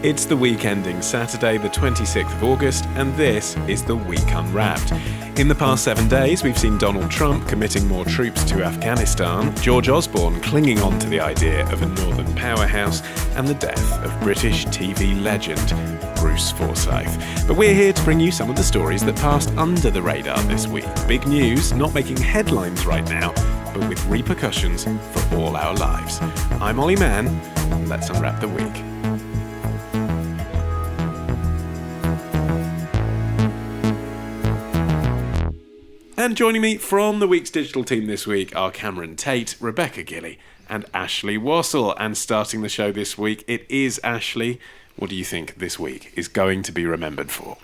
It's the week ending Saturday, the 26th of August, and this is The Week Unwrapped. In the past 7 days, we've seen Donald Trump committing more troops to Afghanistan, George Osborne clinging on to the idea of a northern powerhouse, and the death of British TV legend Bruce Forsyth. But we're here to bring you some of the stories that passed under the radar this week. Big news, not making headlines right now, but with repercussions for all our lives. I'm Olly Mann, and let's unwrap the week. And joining me from the week's digital team this week are Cameron Tait, Rebecca Gillie, and Ashley Wassall. And starting the show this week, it is Ashley. What do you think this week is going to be remembered for?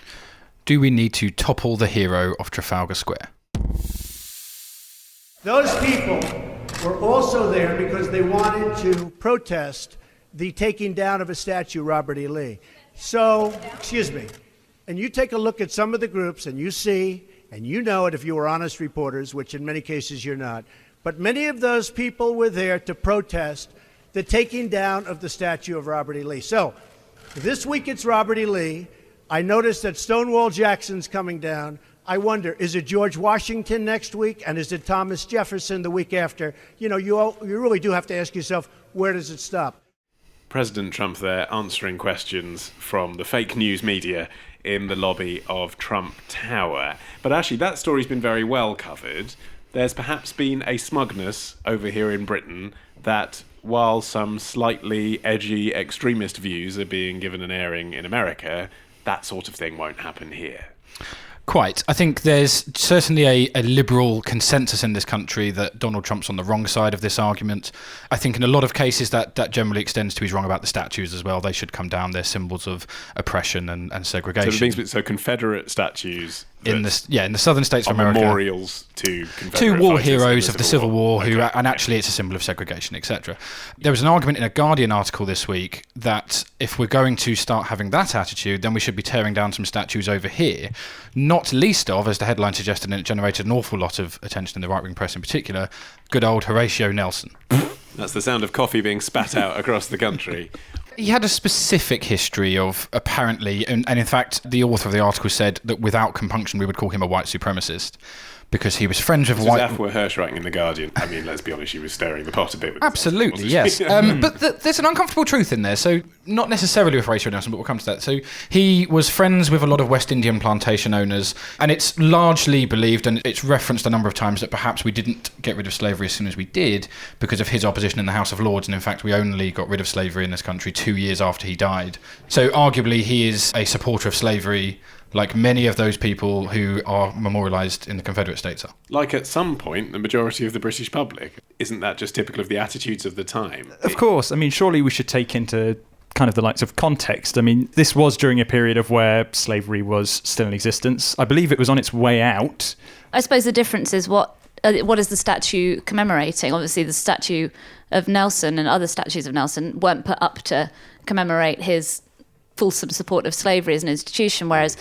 Do we need to topple the hero of Trafalgar Square? Those people were also there because they wanted to protest the taking down of a statue, Robert E. Lee. And you take a look at some of the groups and you see, and you know it if you were honest reporters, which in many cases you're not, but many of those people were there to protest the taking down of the statue of Robert E. Lee. So this week it's Robert E. Lee. I noticed that Stonewall Jackson's coming down. I wonder, is it George Washington next week? And is it Thomas Jefferson the week after? You know, you really do have to ask yourself, where does it stop? President Trump there answering questions from the fake news media in the lobby of Trump Tower. But actually, that story's been very well covered. There's perhaps been a smugness over here in Britain that while some slightly edgy extremist views are being given an airing in America, that sort of thing won't happen here. Quite. I think there's certainly a liberal consensus in this country that Donald Trump's on the wrong side of this argument. I think in a lot of cases that generally extends to he's wrong about the statues as well. They should come down. They're symbols of oppression and segregation. So Confederate statues in the southern states of America, memorials to Confederate two war fighters heroes of the Civil War, okay. And actually it's a symbol of segregation, etc. There was an argument in a Guardian article this week that if we're going to start having that attitude, then we should be tearing down some statues over here, not least of, as the headline suggested, and it generated an awful lot of attention in the right-wing press in particular, good old Horatio Nelson. That's the sound of coffee being spat out across the country. He had a specific history of apparently, and in fact, the author of the article said that without compunction, we would call him a white supremacist because he was friends with white... Afua Hirsch writing in The Guardian. I mean, let's be honest, she was stirring the pot a bit. With Absolutely, yes. But there's an uncomfortable truth in there. So not necessarily with Horatio Nelson, but we'll come to that. So he was friends with a lot of West Indian plantation owners, and it's largely believed, and it's referenced a number of times, that perhaps we didn't get rid of slavery as soon as we did because of his opposition in the House of Lords, and in fact we only got rid of slavery in this country 2 years after he died. So arguably he is a supporter of slavery, like many of those people who are memorialised in the Confederate States are. Like at some point, the majority of the British public. Isn't that just typical of the attitudes of the time? Of course. I mean, surely we should take into kind of the likes of context. I mean, this was during a period of where slavery was still in existence. I believe it was on its way out. I suppose the difference is what is the statue commemorating? Obviously, the statue of Nelson and other statues of Nelson weren't put up to commemorate his fulsome support of slavery as an institution, whereas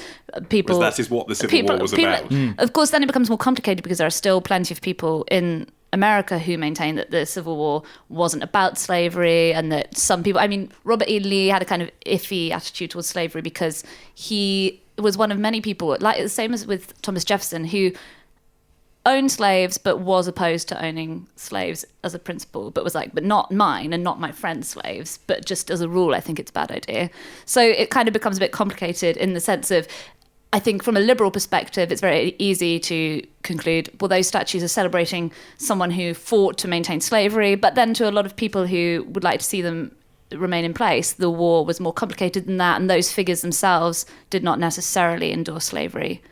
people... Because that is what the Civil War was about. Of course, then it becomes more complicated because there are still plenty of people in America who maintain that the Civil War wasn't about slavery, and that some people... I mean, Robert E. Lee had a kind of iffy attitude towards slavery because he was one of many people, like the same as with Thomas Jefferson, who owned slaves but was opposed to owning slaves as a principle, but was like, but not mine and not my friend's slaves, but just as a rule I think it's a bad idea. So it kind of becomes a bit complicated in the sense of, I think from a liberal perspective it's very easy to conclude, well, those statues are celebrating someone who fought to maintain slavery, but then to a lot of people who would like to see them remain in place, the war was more complicated than that, and those figures themselves did not necessarily endorse slavery.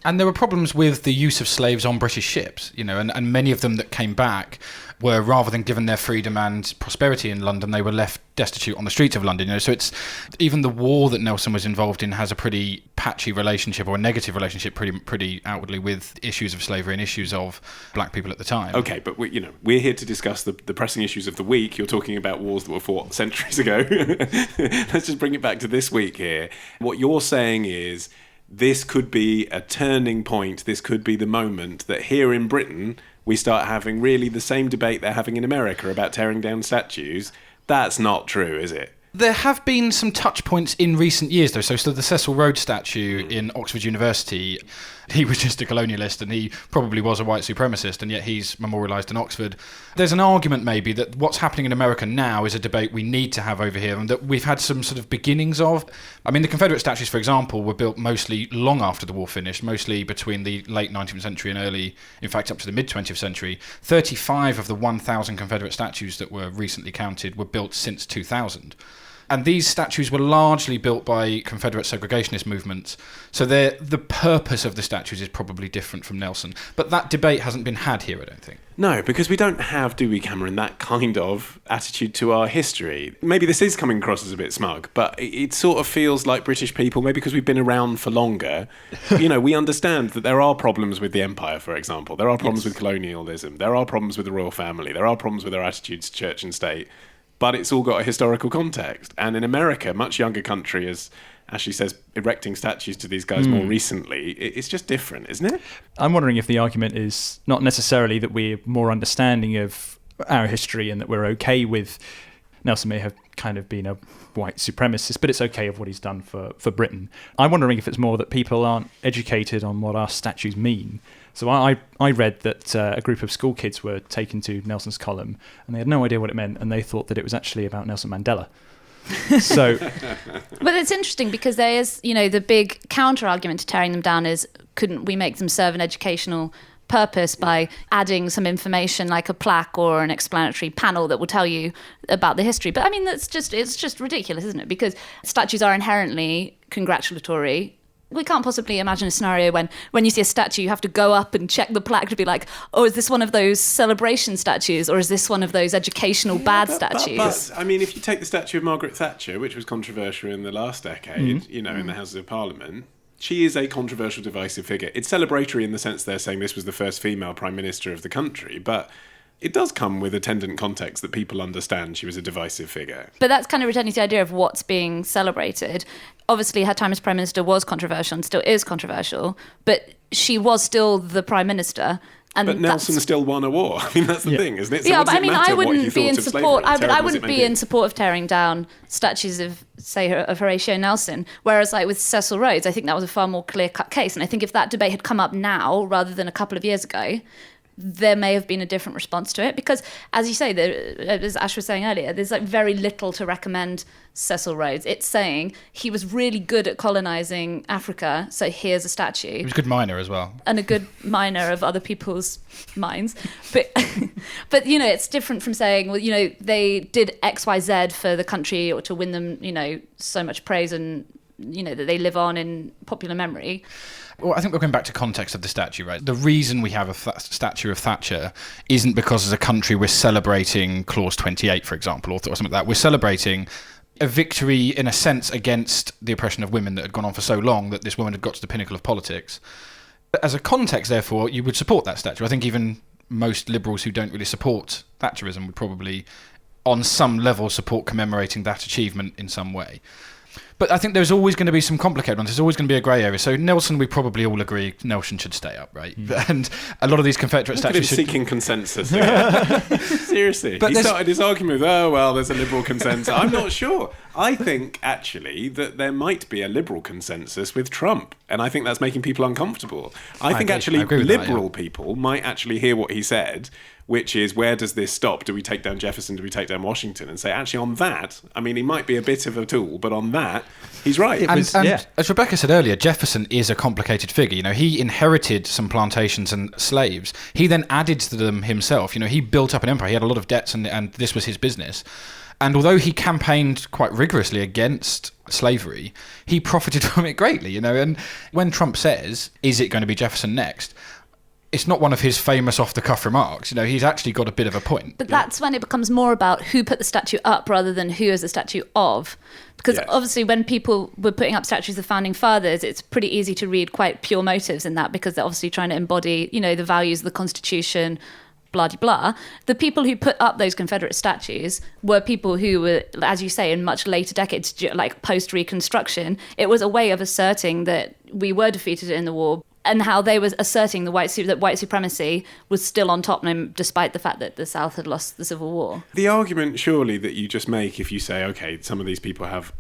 And there were problems with the use of slaves on British ships, and many of them that came back were, rather than given their freedom and prosperity in London, they were left destitute on the streets of London. So it's even the war that Nelson was involved in has a pretty patchy relationship, or a negative relationship, pretty outwardly, with issues of slavery and issues of black people at the time. Okay, but we're here to discuss the pressing issues of the week. You're talking about wars that were fought centuries ago. Let's just bring it back to this week here. What you're saying is, this could be a turning point. This could be the moment that here in Britain we start having really the same debate they're having in America about tearing down statues. That's not true, is it? There have been some touch points in recent years, though. So the Cecil Rhodes statue in Oxford University, he was just a colonialist and he probably was a white supremacist, and yet he's memorialised in Oxford. There's an argument maybe that what's happening in America now is a debate we need to have over here and that we've had some sort of beginnings of. I mean, the Confederate statues, for example, were built mostly long after the war finished, mostly between the late 19th century and early, in fact, up to the mid-20th century. 35 of the 1,000 Confederate statues that were recently counted were built since 2000. And these statues were largely built by Confederate segregationist movements. So the purpose of the statues is probably different from Nelson. But that debate hasn't been had here, I don't think. No, because we don't have, do we, Cameron, that kind of attitude to our history. Maybe this is coming across as a bit smug, but it sort of feels like British people, maybe because we've been around for longer, we understand that there are problems with the empire, for example. There are problems with colonialism. There are problems with the royal family. There are problems with our attitudes to church and state. But it's all got a historical context. And in America, a much younger country, as Ashley says, erecting statues to these guys more recently, it's just different, isn't it? I'm wondering if the argument is not necessarily that we're more understanding of our history and that we're okay with Nelson may have kind of been a white supremacist, but it's okay of what he's done for Britain. I'm wondering if it's more that people aren't educated on what our statues mean. So I read that a group of school kids were taken to Nelson's column and they had no idea what it meant, and they thought that it was actually about Nelson Mandela. So, but it's interesting because there is, the big counter argument to tearing them down is, couldn't we make them serve an educational purpose by adding some information like a plaque or an explanatory panel that will tell you about the history? But I mean, it's just ridiculous, isn't it? Because statues are inherently congratulatory. We can't possibly imagine a scenario when you see a statue, you have to go up and check the plaque to be like, oh, is this one of those celebration statues or is this one of those educational bad statues? But, I mean, if you take the statue of Margaret Thatcher, which was controversial in the last decade, in the Houses of Parliament, she is a controversial, divisive figure. It's celebratory in the sense they're saying this was the first female Prime Minister of the country, but it does come with attendant context that people understand she was a divisive figure. But that's kind of returning to the idea of what's being celebrated. Obviously, her time as Prime Minister was controversial and still is controversial, but she was still the Prime Minister. But Nelson still won a war. I mean, that's the thing, isn't it? So yeah, but I mean, I wouldn't be in support. I wouldn't be in support of tearing down statues of, say, of Horatio Nelson. Whereas, like with Cecil Rhodes, I think that was a far more clear-cut case. And I think if that debate had come up now rather than a couple of years ago, there may have been a different response to it, because, as you say, as Ash was saying earlier, there's like very little to recommend Cecil Rhodes. It's saying he was really good at colonising Africa, so here's a statue. He was a good miner as well. And a good miner of other people's mines. But it's different from saying, well, they did X, Y, Z for the country or to win them, so much praise and, that they live on in popular memory. Well, I think we're going back to context of the statue, right? The reason we have a statue of Thatcher isn't because as a country we're celebrating Clause 28, for example, or something like that. We're celebrating a victory, in a sense, against the oppression of women that had gone on for so long that this woman had got to the pinnacle of politics. As a context, therefore, you would support that statue. I think even most liberals who don't really support Thatcherism would probably, on some level, support commemorating that achievement in some way. But I think there's always going to be some complicated ones. There's always going to be a grey area. So Nelson, we probably all agree Nelson should stay up, right? And a lot of these Confederate statues seeking consensus. Seriously. But he started his argument with, there's a liberal consensus. I'm not sure. I think, actually, that there might be a liberal consensus with Trump. And I think that's making people uncomfortable. I think liberal people might actually hear what he said, which is, where does this stop? Do we take down Jefferson? Do we take down Washington? And say, actually, on that, I mean, he might be a bit of a tool, but on that, he's right. And as Rebecca said earlier, Jefferson is a complicated figure. He inherited some plantations and slaves. He then added to them himself. He built up an empire. He had a lot of debts, and this was his business. And although he campaigned quite rigorously against slavery, he profited from it greatly. And when Trump says, is it going to be Jefferson next? It's not one of his famous off-the-cuff remarks. He's actually got a bit of a point. But that's when it becomes more about who put the statue up rather than who is the statue of. Because obviously when people were putting up statues of founding fathers, it's pretty easy to read quite pure motives in that, because they're obviously trying to embody, the values of the Constitution, blah, blah, blah. The people who put up those Confederate statues were people who were, as you say, in much later decades, like post-Reconstruction. It was a way of asserting that we were defeated in the war, and how they were asserting that white supremacy was still on top, despite the fact that the South had lost the Civil War. The argument, surely, that you just make if you say, okay, some of these people have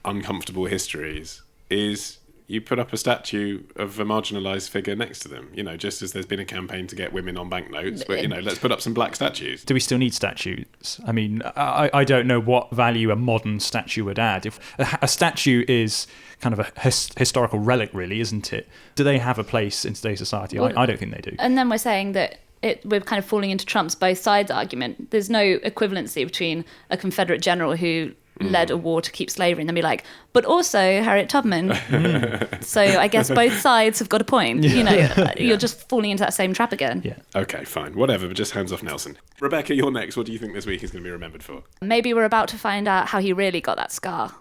uncomfortable histories, is you put up a statue of a marginalised figure next to them. You know, just as there's been a campaign to get women on banknotes, but, you know, let's put up some black statues. Do we still need statues? I mean, I don't know what value a modern statue would add. If a statue is kind of a historical relic, really, isn't it? Do they have a place in today's society? Well, I don't think they do. And then we're saying that we're kind of falling into Trump's both sides argument. There's no equivalency between a Confederate general who led a war to keep slavery and then be like, but also Harriet Tubman. So I guess both sides have got a point. You know, you're just falling into that same trap again. Yeah. Okay, fine. Whatever, but just hands off Nelson. Rebecca, you're next. What do you think this week is going to be remembered for? Maybe we're about to find out how he really got that scar.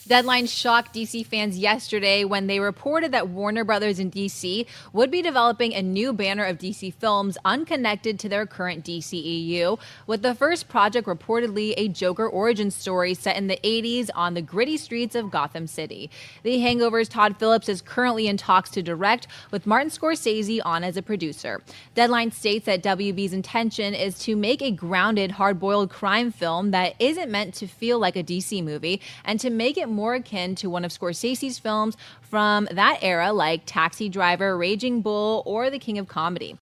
Deadline shocked DC fans yesterday when they reported that Warner Brothers in DC would be developing a new banner of DC films unconnected to their current DCEU, with the first project reportedly a Joker origin story set in the 80s on the gritty streets of Gotham City. The Hangover's Todd Phillips is currently in talks to direct, with Martin Scorsese on as a producer. Deadline states that WB's intention is to make a grounded, hard-boiled crime film that isn't meant to feel like a DC movie, and to make it more akin to one of Scorsese's films from that era, like Taxi Driver, Raging Bull, or The King of Comedy.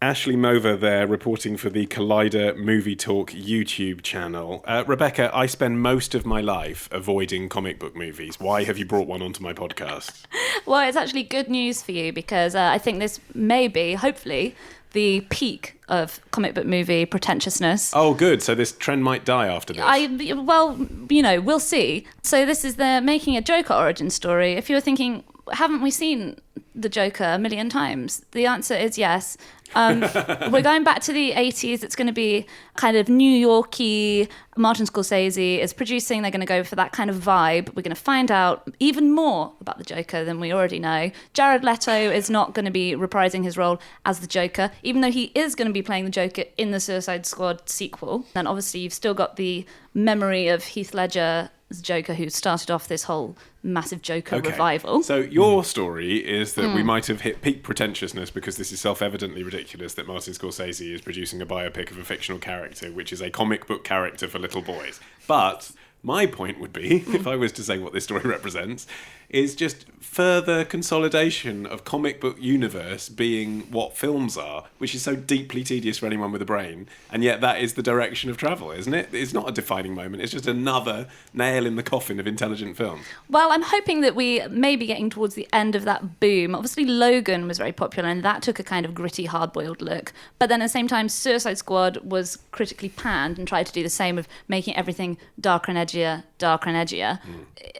Ashley Mover there, reporting for the Collider Movie Talk YouTube channel. Rebecca, I spend most of my life avoiding comic book movies. Why have you brought one onto my podcast? Well, it's actually good news for you, because I think this may be, hopefully, the peak of comic book movie pretentiousness. Oh, good. So this trend might die after this. Well, you know, we'll see. So this is they're making a Joker origin story. If you're thinking, haven't we seen the Joker a million times? The answer is yes. We're going back to the 80s. It's going to be kind of New York-y. Martin Scorsese is producing. They're going to go for that kind of vibe. We're going to find out even more about the Joker than we already know. Jared Leto is not going to be reprising his role as the Joker, even though he is going to be playing the Joker in the Suicide Squad sequel. And obviously you've still got the memory of Heath Ledger as Joker, who started off this whole massive Joker revival. So your story is that we might have hit peak pretentiousness because this is self-evidently ridiculous that Martin Scorsese is producing a biopic of a fictional character, which is a comic book character for little boys. But my point would be, if I was to say what this story represents, is just further consolidation of comic book universe being what films are, which is so deeply tedious for anyone with a brain, and yet that is the direction of travel, isn't it? It's not a defining moment, it's just another nail in the coffin of intelligent films. Well, I'm hoping that we may be getting towards the end of that boom. Obviously, Logan was very popular, and that took a kind of gritty, hard-boiled look. But then at the same time, Suicide Squad was critically panned and tried to do the same of making everything darker and edgier.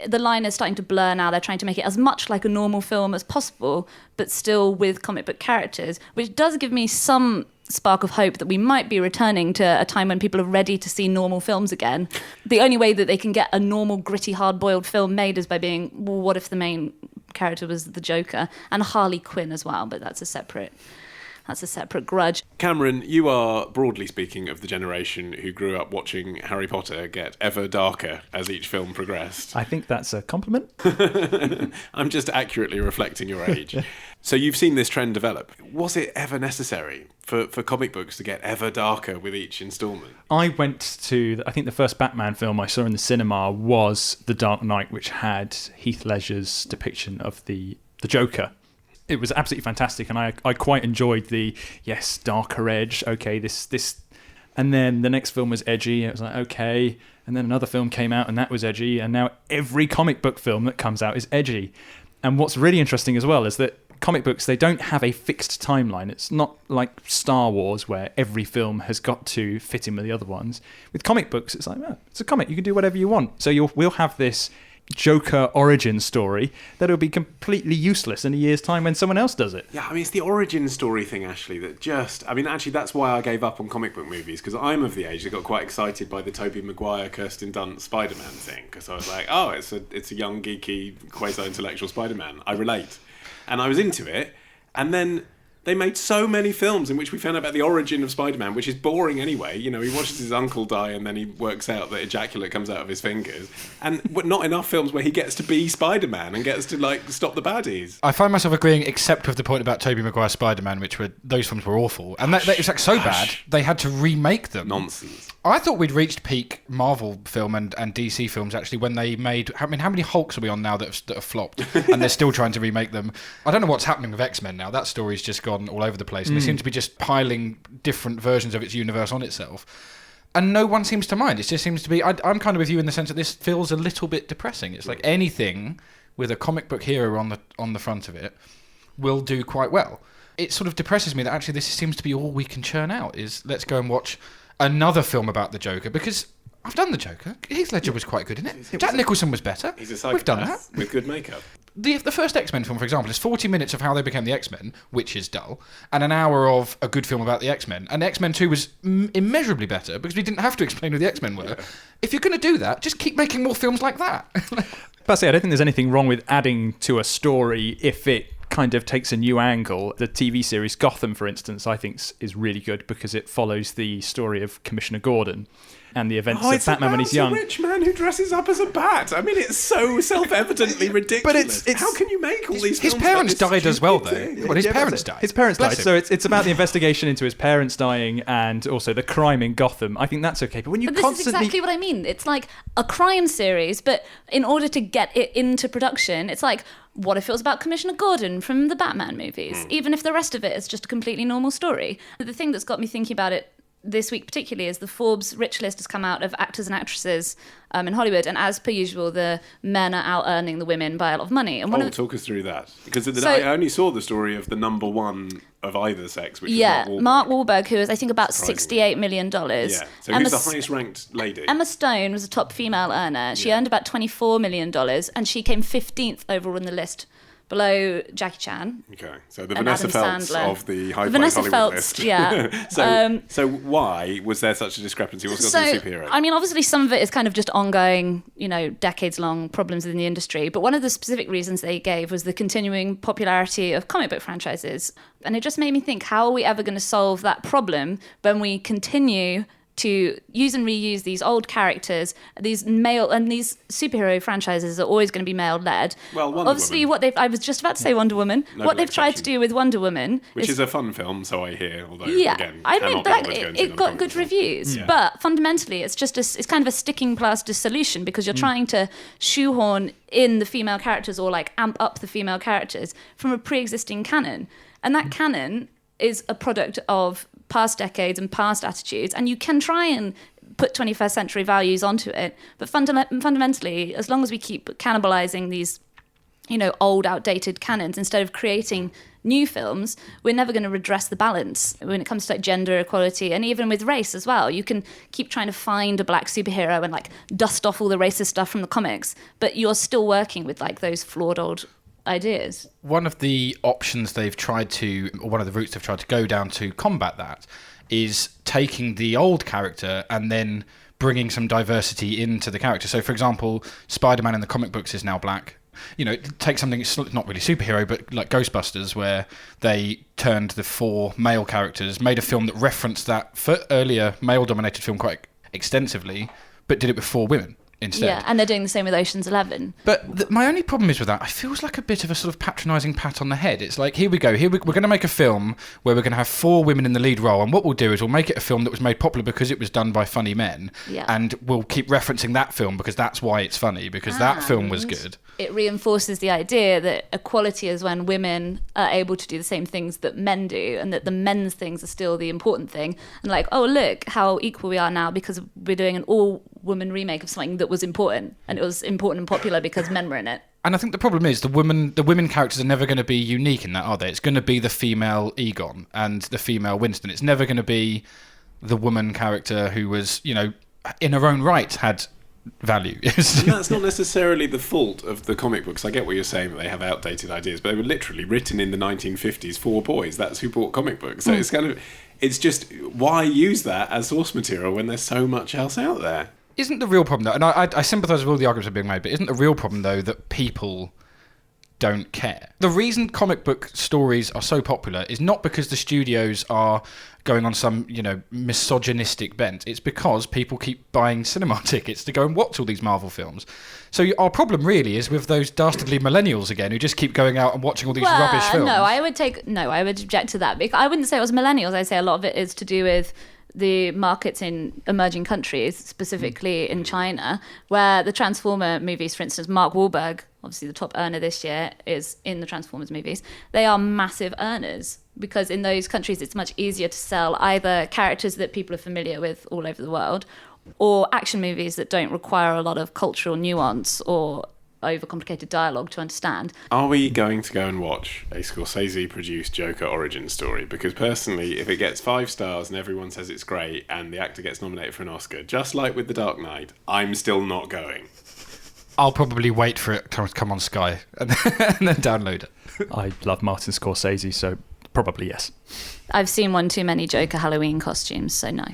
The line is starting to blur now. They're trying to make it as much like a normal film as possible, but still with comic book characters, which does give me some spark of hope that we might be returning to a time when people are ready to see normal films again. The only way that they can get a normal, gritty, hard-boiled film made is by being, well, what if the main character was the Joker? And Harley Quinn as well, but that's a separate grudge. Cameron, you are, broadly speaking, of the generation who grew up watching Harry Potter get ever darker as each film progressed. I think that's a compliment. I'm just accurately reflecting your age. So you've seen this trend develop. Was it ever necessary for comic books to get ever darker with each instalment? I went to, I think the first Batman film I saw in the cinema was The Dark Knight, which had Heath Ledger's depiction of the Joker. It was absolutely fantastic, and I quite enjoyed the, yes, darker edge, okay, this... And then the next film was edgy, it was like, okay. And then another film came out, and that was edgy, and now every comic book film that comes out is edgy. And what's really interesting as well is that comic books, they don't have a fixed timeline. It's not like Star Wars, where every film has got to fit in with the other ones. With comic books, it's like, oh, it's a comic, you can do whatever you want. So we'll have this Joker origin story that'll be completely useless in a year's time when someone else does it. Yeah, I mean, it's the origin story thing, Ashley, that just... I mean, actually, that's why I gave up on comic book movies, because I'm of the age that got quite excited by the Tobey Maguire, Kirsten Dunst Spider-Man thing, because I was like, oh, it's a young, geeky, quasi-intellectual Spider-Man. I relate. And I was into it, and then They made so many films in which we found out about the origin of Spider-Man, which is boring anyway. You know, he watches his uncle die and then he works out that ejaculate comes out of his fingers. And not enough films where he gets to be Spider-Man and gets to, like, stop the baddies. I find myself agreeing, except with the point about Tobey Maguire's Spider-Man, those films were awful. And that it's like so bad, they had to remake them. Nonsense. I thought we'd reached peak Marvel film and DC films, actually, when they made... I mean, how many Hulks are we on now that have flopped? And they're still trying to remake them. I don't know what's happening with X-Men now. That story's just gone all over the place. And they seem to be just piling different versions of its universe on itself. And no one seems to mind. It just seems to be... I'm kind of with you in the sense that this feels a little bit depressing. It's like anything with a comic book hero on the front of it will do quite well. It sort of depresses me that actually this seems to be all we can churn out is let's go and watch another film about the Joker, because I've done the Joker. Heath Ledger was quite good in it. Jack Nicholson was better. He's a psychopath. We've done that. With good makeup. The first X-Men film, for example, is 40 minutes of how they became the X-Men, which is dull, and an hour of a good film about the X-Men. And X-Men 2 was immeasurably better because we didn't have to explain who the X-Men were. Yeah. If you're going to do that, just keep making more films like that. But I don't think there's anything wrong with adding to a story if it kind of takes a new angle. The TV series Gotham, for instance, I think is really good because it follows the story of Commissioner Gordon and the events of Batman when he's young. It's a rich man who dresses up as a bat. I mean, it's so self-evidently ridiculous. But it's how can you make all these films? His parents died as well, though. Thing? Well, his parents died. His parents Bless died. him. So it's about the investigation into his parents dying and also the crime in Gotham. I think that's okay. But when you This is exactly what I mean. It's like a crime series, but in order to get it into production, it's like, what if it was about Commissioner Gordon from the Batman movies? Even if the rest of it is just a completely normal story. The thing that's got me thinking about it this week particularly is the Forbes rich list has come out of actors and actresses in Hollywood, and as per usual, the men are out earning the women by a lot of money. And talk us through that, because I only saw the story of the number one of either sex, which is Mark Wahlberg, who is I think about $68 million. Yeah, so who's the highest ranked lady? Emma Stone was a top female earner. She earned about $24 million, and she came 15th overall in the list, below Jackie Chan. Okay, so the Vanessa Feltz of the high Vanessa Hollywood Feltz, list. yeah. So why was there such a discrepancy? What's got to do with superheroes? I mean, obviously some of it is kind of just ongoing, decades-long problems within the industry. But one of the specific reasons they gave was the continuing popularity of comic book franchises. And it just made me think, how are we ever going to solve that problem when we continue to use and reuse these old characters, these superhero franchises are always going to be male-led. Well, Wonder Woman. I was just about to say Wonder Woman. What they've tried to do with Wonder Woman, which is a fun film, so I hear. Although, again, I mean, it got good reviews, but fundamentally, it's kind of a sticking plaster solution because you're trying to shoehorn in the female characters or like amp up the female characters from a pre-existing canon, and that canon is a product of past decades and past attitudes, and you can try and put 21st century values onto it, but fundamentally, as long as we keep cannibalizing these, old, outdated canons instead of creating new films, we're never going to redress the balance when it comes to like gender equality, and even with race as well. You can keep trying to find a black superhero and like dust off all the racist stuff from the comics, but you're still working with like those flawed old ideas. One of the options one of the routes they've tried to go down to combat that is taking the old character and then bringing some diversity into the character. So, for example, Spider-Man in the comic books is now black. Take something it's not really superhero, but like Ghostbusters, where they turned the 4 male characters, made a film that referenced that earlier male-dominated film quite extensively, but did it with 4 women instead. Yeah, and they're doing the same with Ocean's 11. But my only problem is with that, it feels like a bit of a sort of patronising pat on the head. It's like, here we go, we're going to make a film where we're going to have 4 women in the lead role, and what we'll do is we'll make it a film that was made popular because it was done by funny men, and we'll keep referencing that film because that's why it's funny, because that film was good. It reinforces the idea that equality is when women are able to do the same things that men do, and that the men's things are still the important thing. And like, oh, look how equal we are now because we're doing an all-woman remake of something that was important, and it was important and popular because men were in it. And I think the problem is the women characters are never going to be unique in that, are they? It's going to be the female Egon and the female Winston. It's never going to be the woman character who was, in her own right had value. That's not necessarily the fault of the comic books. I get what you're saying, that they have outdated ideas, but they were literally written in the 1950s for boys. That's who bought comic books. So it's just, why use that as source material when there's so much else out there? Isn't the real problem, though, and I sympathise with all the arguments that are being made, but isn't the real problem, though, that people don't care. The reason comic book stories are so popular is not because the studios are going on some, misogynistic bent. It's because people keep buying cinema tickets to go and watch all these Marvel films. So our problem really is with those dastardly millennials again who just keep going out and watching all these rubbish films. I would object to that. I wouldn't say it was millennials. I'd say a lot of it is to do with the markets in emerging countries, specifically in China, where the Transformer movies, for instance, Mark Wahlberg, obviously the top earner this year, is in the Transformers movies. They are massive earners because in those countries it's much easier to sell either characters that people are familiar with all over the world or action movies that don't require a lot of cultural nuance or overcomplicated dialogue to understand. Are we going to go and watch a Scorsese-produced Joker origin story? Because personally, if it gets 5 stars and everyone says it's great and the actor gets nominated for an Oscar, just like with The Dark Knight, I'm still not going. I'll probably wait for it to come on Sky and then download it. I love Martin Scorsese, so probably yes. I've seen one too many Joker Halloween costumes, so no.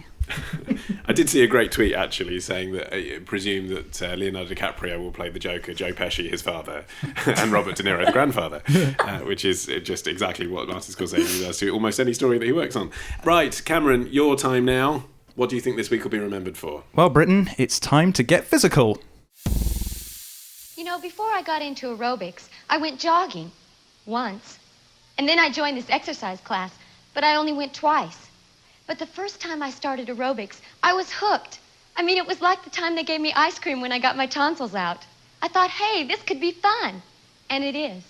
I did see a great tweet actually saying that presume that Leonardo DiCaprio will play the Joker, Joe Pesci his father, and Robert De Niro the grandfather, which is just exactly what Martin Scorsese does to almost any story that he works on. Right, Cameron, your time now. What do you think this week will be remembered for? Well, Britain, it's time to get physical. Before I got into aerobics, I went jogging once. And then I joined this exercise class, but I only went twice. But the first time I started aerobics, I was hooked. It was like the time they gave me ice cream when I got my tonsils out. I thought, hey, this could be fun. And it is.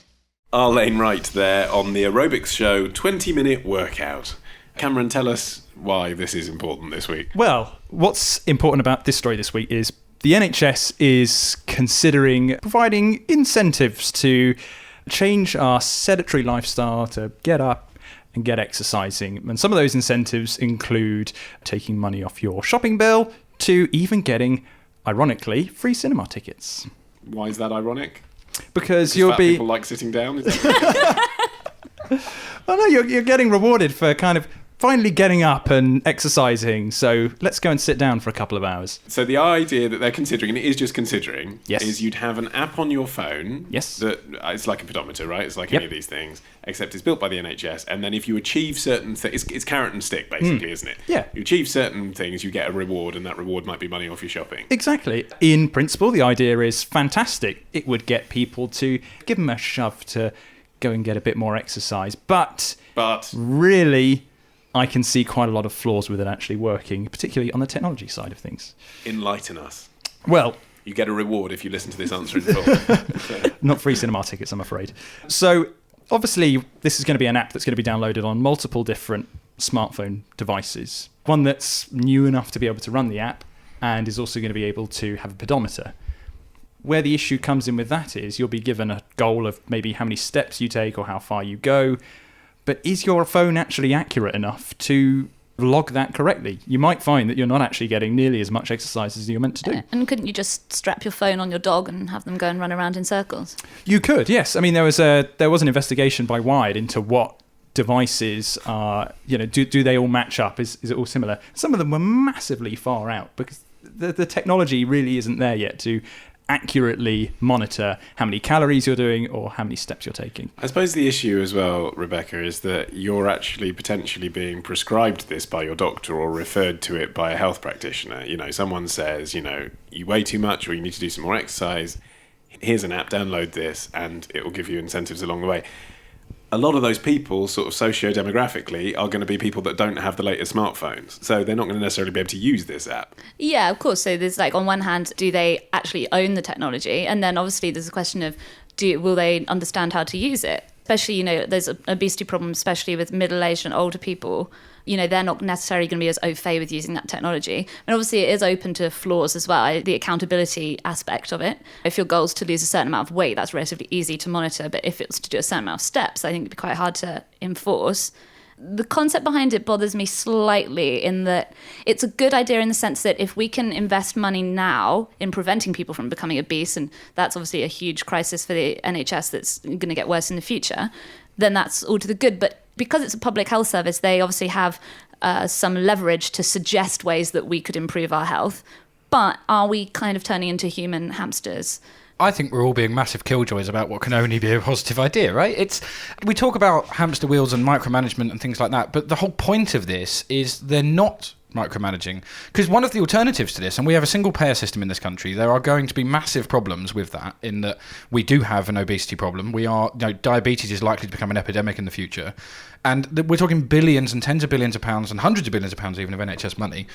Arlene Wright there on the aerobics show 20-minute workout. Cameron, tell us why this is important this week. Well, what's important about this story this week is the NHS is considering providing incentives to change our sedentary lifestyle to get up and get exercising. And some of those incentives include taking money off your shopping bill to even getting, ironically, free cinema tickets. Why is that ironic? Because you'll be... people like sitting down? Is that well, no, you're getting rewarded for kind of finally getting up and exercising, so let's go and sit down for a couple of hours. So the idea that they're considering, and it is just considering, yes, is you'd have an app on your phone. Yes. That it's like a pedometer, right? It's like Yep. any of these things, except it's built by the NHS. And then if you achieve certain things, it's carrot and stick, basically, isn't it? Yeah. You achieve certain things, you get a reward, and that reward might be money off your shopping. Exactly. In principle, the idea is fantastic. It would get people to give them a shove to go and get a bit more exercise. But really, I can see quite a lot of flaws with it actually working, particularly on the technology side of things. Enlighten us. Well, you get a reward if you listen to this answer in full. Not free cinema tickets, I'm afraid. So, obviously, this is going to be an app that's going to be downloaded on multiple different smartphone devices. One that's new enough to be able to run the app and is also going to be able to have a pedometer. Where the issue comes in with that is you'll be given a goal of maybe how many steps you take or how far you go. But is your phone actually accurate enough to log that correctly? You might find that you're not actually getting nearly as much exercise as you're meant to do. And couldn't you just strap your phone on your dog and have them go and run around in circles? You could, yes. There was an investigation by Wired into what devices are, do they all match up? Is it all similar? Some of them were massively far out because the technology really isn't there yet to accurately monitor how many calories you're doing or how many steps you're taking. I suppose the issue as well, Rebecca, is that you're actually potentially being prescribed this by your doctor or referred to it by a health practitioner. Someone says, you weigh too much or you need to do some more exercise. Here's an app, download this, and it will give you incentives along the way. A lot of those people, sort of socio-demographically, are going to be people that don't have the latest smartphones. So they're not going to necessarily be able to use this app. Yeah, of course. So there's on one hand, do they actually own the technology? And then obviously there's a question of, will they understand how to use it? Especially, there's an obesity problem, especially with middle-aged and older people. They're not necessarily going to be as au fait with using that technology. And obviously it is open to flaws as well, the accountability aspect of it. If your goal is to lose a certain amount of weight, that's relatively easy to monitor. But if it was to do a certain amount of steps, I think it'd be quite hard to enforce. The concept behind it bothers me slightly in that it's a good idea in the sense that if we can invest money now in preventing people from becoming obese, and that's obviously a huge crisis for the NHS that's going to get worse in the future, then that's all to the good. But because it's a public health service, they obviously have some leverage to suggest ways that we could improve our health. But are we kind of turning into human hamsters? I think we're all being massive killjoys about what can only be a positive idea, right? We talk about hamster wheels and micromanagement and things like that, but the whole point of this is they're not micromanaging. Because one of the alternatives to this, and we have a single payer system in this country, there are going to be massive problems with that, in that we do have an obesity problem. Diabetes is likely to become an epidemic in the future. And we're talking billions and tens of billions of pounds and hundreds of billions of pounds even of NHS money.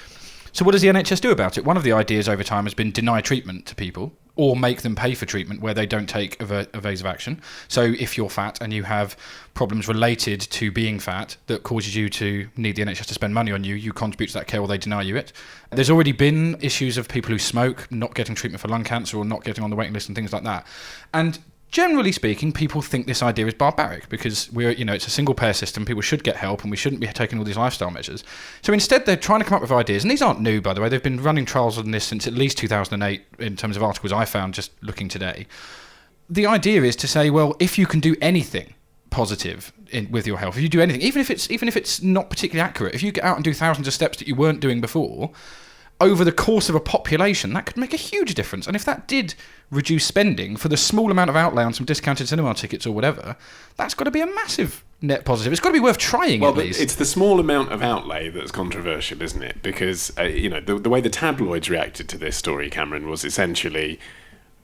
So what does the NHS do about it? One of the ideas over time has been deny treatment to people, or make them pay for treatment where they don't take evasive action. So if you're fat and you have problems related to being fat that causes you to need the NHS to spend money on you, you contribute to that care or they deny you it. There's already been issues of people who smoke not getting treatment for lung cancer or not getting on the waiting list and things like that. And generally speaking, people think this idea is barbaric because it's a single payer system. People should get help and we shouldn't be taking all these lifestyle measures. So instead, they're trying to come up with ideas. And these aren't new, by the way. They've been running trials on this since at least 2008 in terms of articles I found just looking today. The idea is to say, well, if you can do anything positive with your health, if you do anything, even if it's not particularly accurate, if you get out and do thousands of steps that you weren't doing before, over the course of a population, that could make a huge difference. And if that did reduce spending for the small amount of outlay on some discounted cinema tickets or whatever, that's got to be a massive net positive. It's got to be worth trying at least. It's the small amount of outlay that's controversial, isn't it? Because, the way the tabloids reacted to this story, Cameron, was essentially,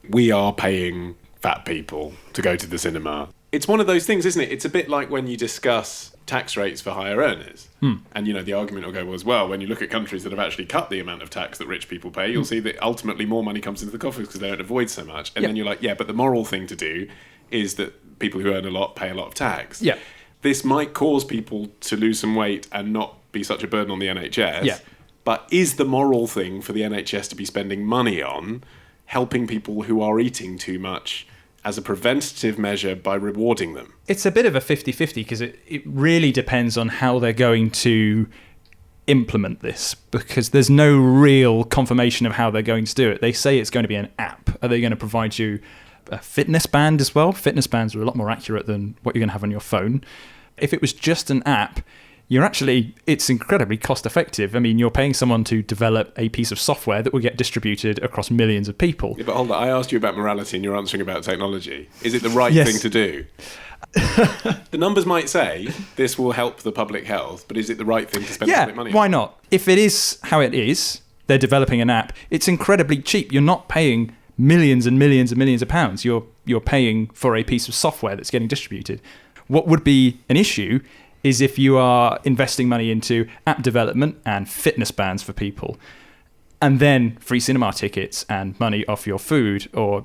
we are paying fat people to go to the cinema. It's one of those things, isn't it? It's a bit like when you discuss tax rates for higher earners. And, the argument will go, when you look at countries that have actually cut the amount of tax that rich people pay, you'll see that ultimately more money comes into the coffers because they don't avoid so much. And then you're like, but the moral thing to do is that people who earn a lot pay a lot of tax. Yeah. This might cause people to lose some weight and not be such a burden on the NHS. Yeah. But is the moral thing for the NHS to be spending money on helping people who are eating too much as a preventative measure by rewarding them? It's a bit of a 50-50 because it really depends on how they're going to implement this, because there's no real confirmation of how they're going to do it. They say it's going to be an app. Are they going to provide you a fitness band as well? Fitness bands are a lot more accurate than what you're going to have on your phone. If it was just an app, it's incredibly cost effective. I mean, you're paying someone to develop a piece of software that will get distributed across millions of people. Yeah, but hold on, I asked you about morality and you're answering about technology. Is it the right thing to do? The numbers might say this will help the public health, but is it the right thing to spend public money on? Why not? If it is how it is, they're developing an app, it's incredibly cheap. You're not paying millions and millions and millions of pounds. You're paying for a piece of software that's getting distributed. What would be an issue is if you are investing money into app development and fitness bands for people, and then free cinema tickets and money off your food, or,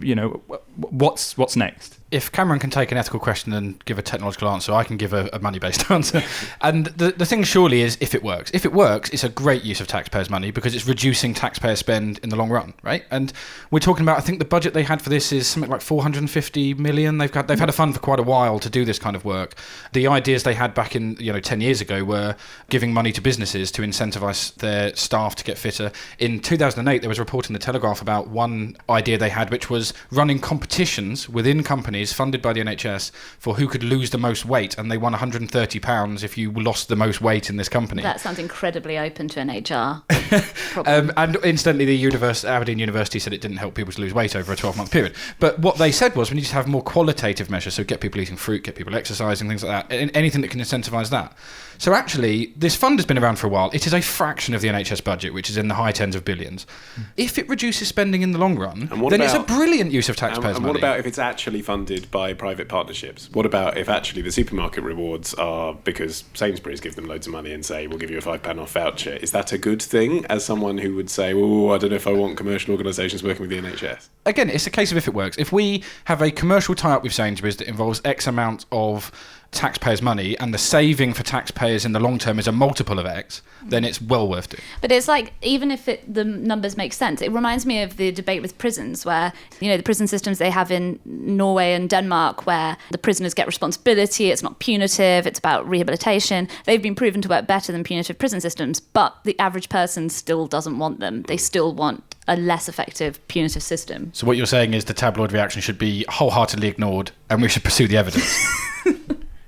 what's next? If Cameron can take an ethical question and give a technological answer, I can give a money-based answer. And the thing surely is if it works. If it works, it's a great use of taxpayers' money because it's reducing taxpayer spend in the long run, right? And we're talking about, I think the budget they had for this is something like 450 million. They've had a fund for quite a while to do this kind of work. The ideas they had back in 10 years ago were giving money to businesses to incentivise their staff to get fitter. In 2008, there was a report in the Telegraph about one idea they had, which was running competitions within companies funded by the NHS for who could lose the most weight, and they won £130 if you lost the most weight in this company. That sounds incredibly open to an HR problem. And incidentally, the Aberdeen University said it didn't help people to lose weight over a 12-month period. But what they said was we need to have more qualitative measures, so get people eating fruit, get people exercising, things like that, anything that can incentivise that. So actually, this fund has been around for a while. It is a fraction of the NHS budget, which is in the high tens of billions. If it reduces spending in the long run, then it's a brilliant use of taxpayers' money. And what about if it's actually funded by private partnerships? What about if actually the supermarket rewards are because Sainsbury's give them loads of money and say, we'll give you a £5 off voucher? Is that a good thing as someone who would say, oh, I don't know if I want commercial organisations working with the NHS? Again, it's a case of if it works. If we have a commercial tie-up with Sainsbury's that involves X amount of taxpayers' money and the saving for taxpayers in the long term is a multiple of X, then it's well worth it. But it's like, even if the numbers make sense, it reminds me of the debate with prisons where, the prison systems they have in Norway and Denmark where the prisoners get responsibility, it's not punitive, it's about rehabilitation. They've been proven to work better than punitive prison systems, but the average person still doesn't want them. They still want a less effective punitive system. So what you're saying is the tabloid reaction should be wholeheartedly ignored and we should pursue the evidence.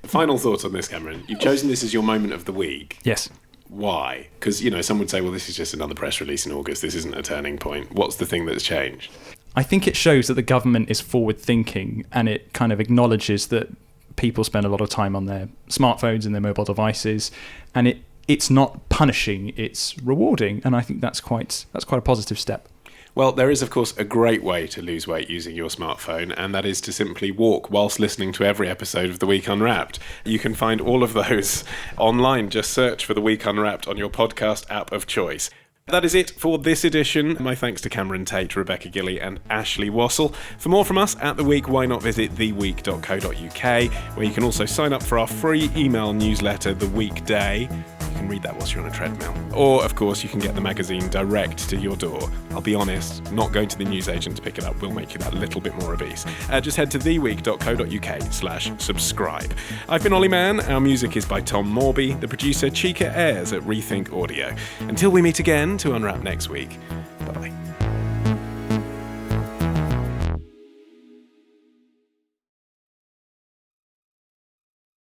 Final thoughts on this, Cameron. You've chosen this as your moment of the week. Yes. Why? Because, some would say, well, this is just another press release in August. This isn't a turning point. What's the thing that's changed? I think it shows that the government is forward thinking, and it kind of acknowledges that people spend a lot of time on their smartphones and their mobile devices, and it's not punishing, it's rewarding, and I think that's quite a positive step. Well, there is, of course, a great way to lose weight using your smartphone, and that is to simply walk whilst listening to every episode of The Week Unwrapped. You can find all of those online. Just search for The Week Unwrapped on your podcast app of choice. That is it for this edition. My thanks to Cameron Tait, Rebecca Gillie and Ashley Wassall. For more from us at The Week, why not visit theweek.co.uk, where you can also sign up for our free email newsletter, The Weekday. You can read that whilst you're on a treadmill. Or, of course, you can get the magazine direct to your door. I'll be honest, not going to the newsagent to pick it up will make you that little bit more obese. Just head to theweek.co.uk/subscribe. I've been Olly Mann. Our music is by Tom Morby. The producer, Chica Ayres at Rethink Audio. Until we meet again to unwrap next week. Bye-bye.